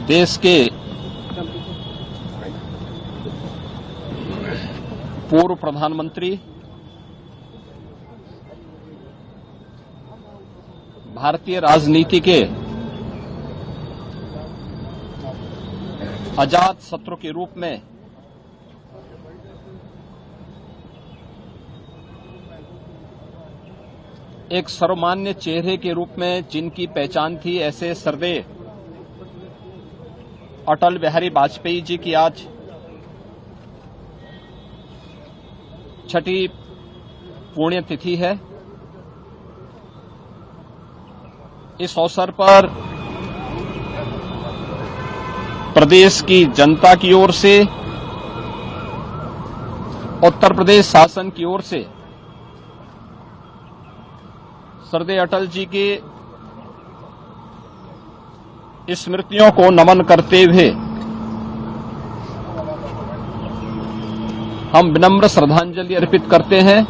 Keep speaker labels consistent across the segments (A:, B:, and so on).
A: देश के पूर्व प्रधानमंत्री, भारतीय राजनीति के अजात शत्रु के रूप में एक सर्वमान्य चेहरे के रूप में जिनकी पहचान थी, ऐसे सर्वदेव अटल बिहारी वाजपेयी जी की आज छठी पुण्यतिथि है। इस अवसर पर प्रदेश की जनता की ओर से, उत्तर प्रदेश शासन की ओर से सरदेव अटल जी की स्मृतियों को नमन करते हुए हम विनम्र श्रद्धांजलि अर्पित करते हैं।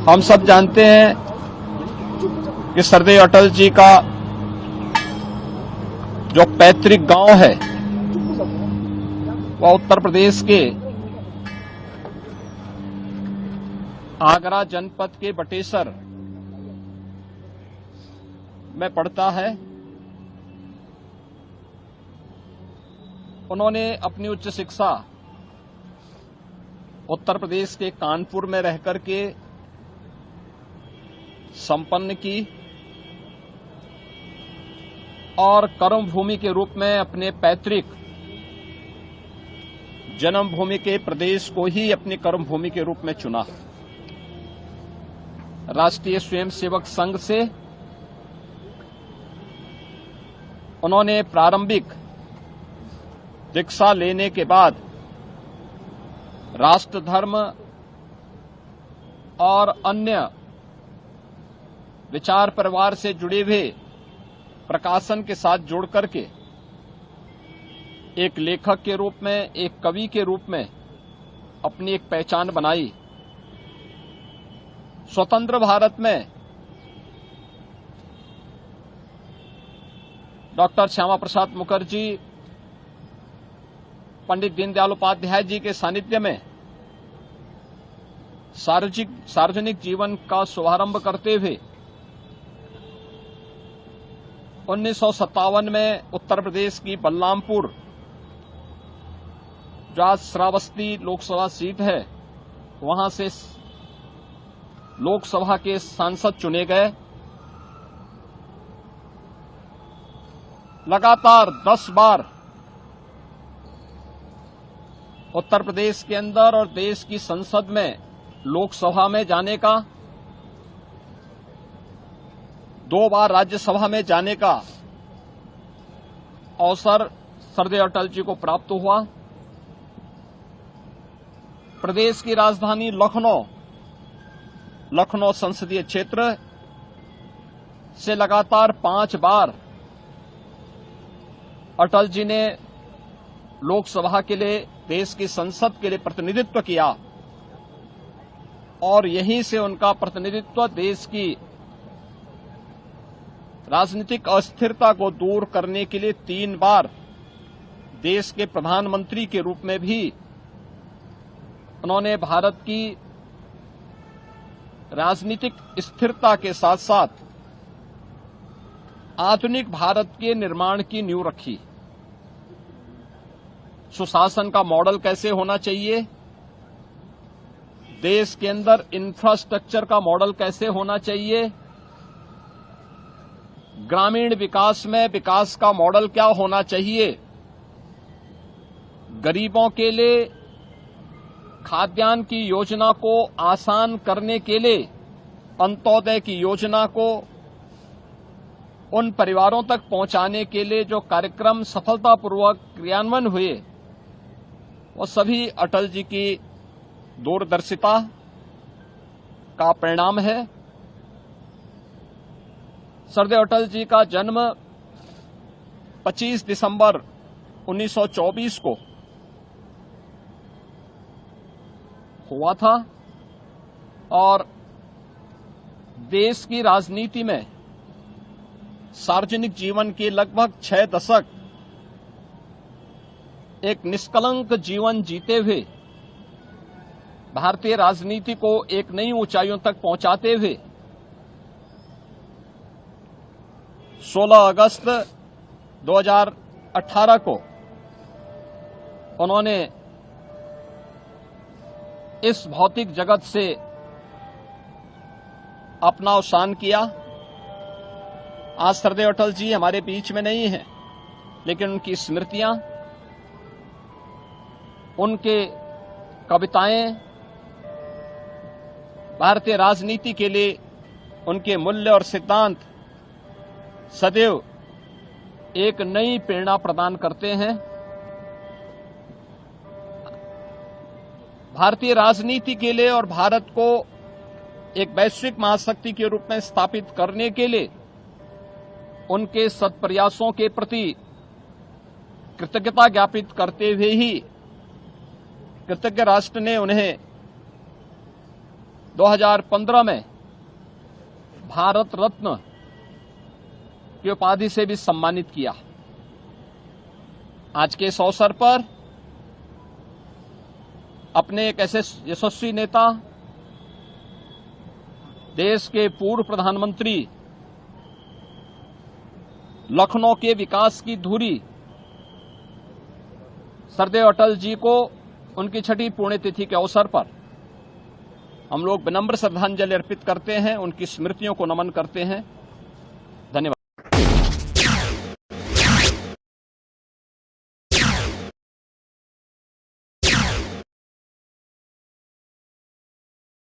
A: हम सब जानते हैं कि सरदेव अटल जी का जो पैतृक गांव है वह उत्तर प्रदेश के आगरा जनपद के बटेसर में पड़ता है। उन्होंने अपनी उच्च शिक्षा उत्तर प्रदेश के कानपुर में रहकर के संपन्न की और कर्मभूमि के रूप में अपने पैतृक जन्मभूमि के प्रदेश को ही अपनी कर्मभूमि के रूप में चुना। राष्ट्रीय स्वयंसेवक संघ से उन्होंने प्रारंभिक दीक्षा लेने के बाद राष्ट्र धर्म और अन्य विचार परिवार से जुड़े हुए प्रकाशन के साथ जोड़ करके एक लेखक के रूप में, एक कवि के रूप में अपनी एक पहचान बनाई। स्वतंत्र भारत में डॉक्टर श्यामा प्रसाद मुखर्जी, पंडित दीनदयाल उपाध्याय जी के सानिध्य में सार्वजनिक जीवन का शुभारंभ करते हुए 1957 में उत्तर प्रदेश की बलरामपुर, जो आज श्रावस्ती लोकसभा सीट है, वहां से लोकसभा के सांसद चुने गए। लगातार 10 बार उत्तर प्रदेश के अंदर और देश की संसद में, लोकसभा में जाने का, 2 बार राज्यसभा में जाने का अवसर सरदेव अटल जी को प्राप्त हुआ। प्रदेश की राजधानी लखनऊ संसदीय क्षेत्र से लगातार 5 बार अटल जी ने लोकसभा के लिए, देश की संसद के लिए प्रतिनिधित्व किया और यहीं से उनका प्रतिनिधित्व देश की राजनीतिक अस्थिरता को दूर करने के लिए 3 बार देश के प्रधानमंत्री के रूप में भी उन्होंने भारत की राजनीतिक स्थिरता के साथ साथ आधुनिक भारत के निर्माण की नींव रखी। सुशासन का मॉडल कैसे होना चाहिए, देश के अंदर इंफ्रास्ट्रक्चर का मॉडल कैसे होना चाहिए, ग्रामीण विकास में विकास का मॉडल क्या होना चाहिए, गरीबों के लिए खाद्यान्न की योजना को आसान करने के लिए अंत्योदय की योजना को उन परिवारों तक पहुंचाने के लिए जो कार्यक्रम सफलतापूर्वक क्रियान्वयन हुए, वो सभी अटल जी की दूरदर्शिता का परिणाम है। सरदेव अटल जी का जन्म 25 दिसंबर 1924 को हुआ था और देश की राजनीति में सार्वजनिक जीवन के लगभग 6 दशक एक निष्कलंक जीवन जीते हुए भारतीय राजनीति को एक नई ऊंचाइयों तक पहुंचाते हुए 16 अगस्त 2018 को उन्होंने इस भौतिक जगत से अपना अवसान किया। आज सरदेव अटल जी हमारे बीच में नहीं हैं, लेकिन उनकी स्मृतियां, उनके कविताएं भारतीय राजनीति के लिए उनके मूल्य और सिद्धांत सदैव एक नई प्रेरणा प्रदान करते हैं। भारतीय राजनीति के लिए और भारत को एक वैश्विक महाशक्ति के रूप में स्थापित करने के लिए उनके सत्प्रयासों के प्रति कृतज्ञता ज्ञापित करते हुए ही कृतज्ञ राष्ट्र ने उन्हें 2015 में भारत रत्न की उपाधि से भी सम्मानित किया। आज के इस अवसर पर अपने एक ऐसे यशस्वी नेता, देश के पूर्व प्रधानमंत्री, लखनऊ के विकास की धुरी सरदेव अटल जी को उनकी 6ठी पुण्यतिथि के अवसर पर हम लोग विनम्र श्रद्धांजलि अर्पित करते हैं, उनकी स्मृतियों को नमन करते हैं।